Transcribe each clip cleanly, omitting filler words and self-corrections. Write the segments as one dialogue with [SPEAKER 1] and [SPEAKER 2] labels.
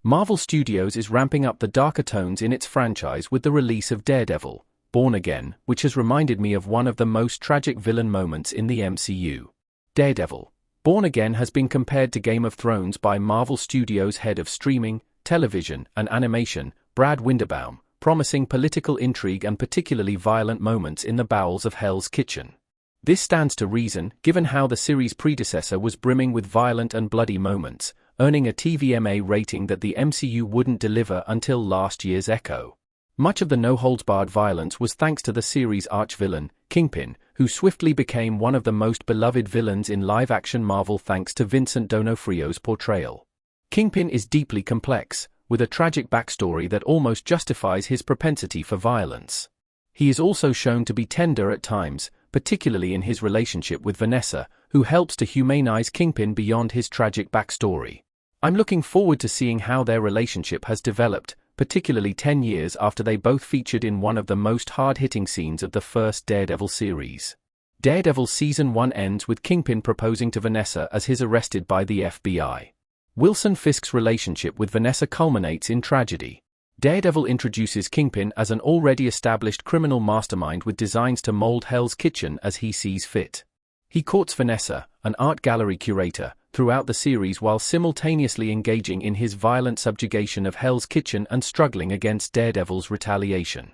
[SPEAKER 1] Marvel Studios is ramping up the darker tones in its franchise with the release of Daredevil, Born Again, which has reminded me of one of the most tragic villain moments in the MCU. Daredevil, Born Again has been compared to Game of Thrones by Marvel Studios' head of streaming, television, and animation, Brad Winderbaum, promising political intrigue and particularly violent moments in the bowels of Hell's Kitchen. This stands to reason, given how the series' predecessor was brimming with violent and bloody moments, earning a TVMA rating that the MCU wouldn't deliver until last year's Echo. Much of the no-holds-barred violence was thanks to the series' arch-villain, Kingpin, who swiftly became one of the most beloved villains in live-action Marvel thanks to Vincent D'Onofrio's portrayal. Kingpin is deeply complex, with a tragic backstory that almost justifies his propensity for violence. He is also shown to be tender at times, particularly in his relationship with Vanessa, who helps to humanize Kingpin beyond his tragic backstory. I'm looking forward to seeing how their relationship has developed, particularly 10 years after they both featured in one of the most hard-hitting scenes of the first Daredevil series. Daredevil Season 1 ends with Kingpin proposing to Vanessa as he's arrested by the FBI. Wilson Fisk's relationship with Vanessa culminates in tragedy. Daredevil introduces Kingpin as an already established criminal mastermind with designs to mold Hell's Kitchen as he sees fit. He courts Vanessa, an art gallery curator, throughout the series while simultaneously engaging in his violent subjugation of Hell's Kitchen and struggling against Daredevil's retaliation.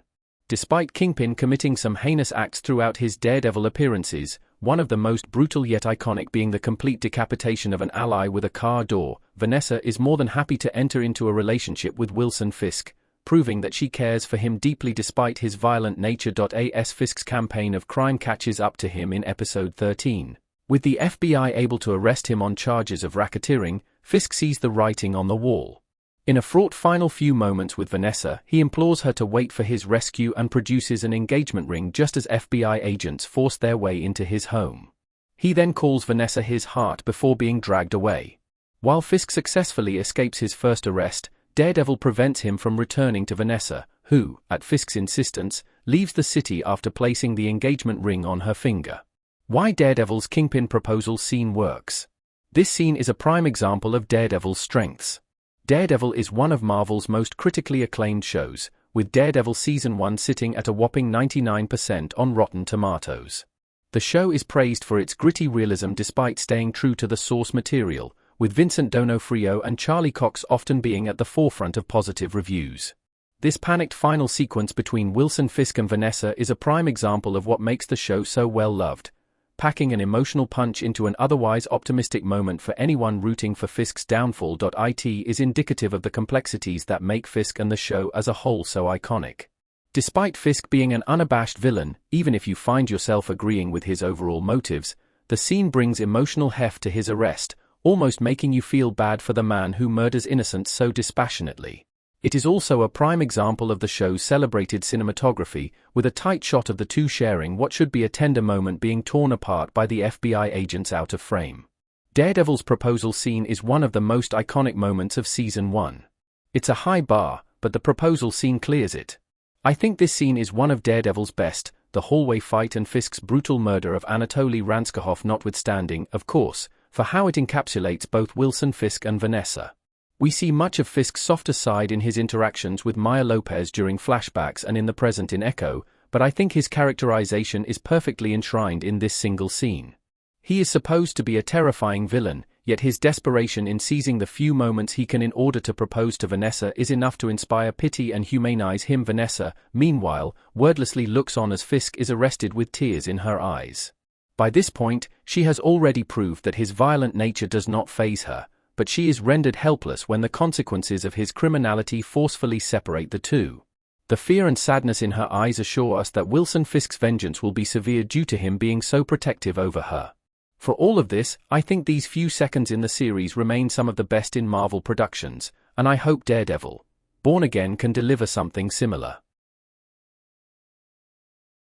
[SPEAKER 1] Despite Kingpin committing some heinous acts throughout his Daredevil appearances, one of the most brutal yet iconic being the complete decapitation of an ally with a car door, Vanessa is more than happy to enter into a relationship with Wilson Fisk, proving that she cares for him deeply despite his violent nature. As Fisk's campaign of crime catches up to him in episode 13. With the FBI able to arrest him on charges of racketeering, Fisk sees the writing on the wall. In a fraught final few moments with Vanessa, he implores her to wait for his rescue and produces an engagement ring just as FBI agents force their way into his home. He then calls Vanessa his heart before being dragged away. While Fisk successfully escapes his first arrest, Daredevil prevents him from returning to Vanessa, who, at Fisk's insistence, leaves the city after placing the engagement ring on her finger. Why Daredevil's Kingpin proposal scene works. This scene is a prime example of Daredevil's strengths. Daredevil is one of Marvel's most critically acclaimed shows, with Daredevil Season 1 sitting at a whopping 99% on Rotten Tomatoes. The show is praised for its gritty realism despite staying true to the source material, with Vincent D'Onofrio and Charlie Cox often being at the forefront of positive reviews. This panicked final sequence between Wilson Fisk and Vanessa is a prime example of what makes the show so well loved, packing an emotional punch into an otherwise optimistic moment for anyone rooting for Fisk's downfall. It is indicative of the complexities that make Fisk and the show as a whole so iconic. Despite Fisk being an unabashed villain, even if you find yourself agreeing with his overall motives, the scene brings emotional heft to his arrest, almost making you feel bad for the man who murders innocents so dispassionately. It is also a prime example of the show's celebrated cinematography, with a tight shot of the two sharing what should be a tender moment being torn apart by the FBI agents out of frame. Daredevil's proposal scene is one of the most iconic moments of Season 1. It's a high bar, but the proposal scene clears it. I think this scene is one of Daredevil's best, the hallway fight and Fisk's brutal murder of Anatoly Ranskahov notwithstanding, of course, for how it encapsulates both Wilson Fisk and Vanessa. We see much of Fisk's softer side in his interactions with Maya Lopez during flashbacks and in the present in Echo, but I think his characterization is perfectly enshrined in this single scene. He is supposed to be a terrifying villain, yet his desperation in seizing the few moments he can in order to propose to Vanessa is enough to inspire pity and humanize him. Vanessa, meanwhile, wordlessly looks on as Fisk is arrested with tears in her eyes. By this point, she has already proved that his violent nature does not faze her, but she is rendered helpless when the consequences of his criminality forcefully separate the two. The fear and sadness in her eyes assure us that Wilson Fisk's vengeance will be severe due to him being so protective over her. For all of this, I think these few seconds in the series remain some of the best in Marvel productions, and I hope Daredevil, Born Again can deliver something similar.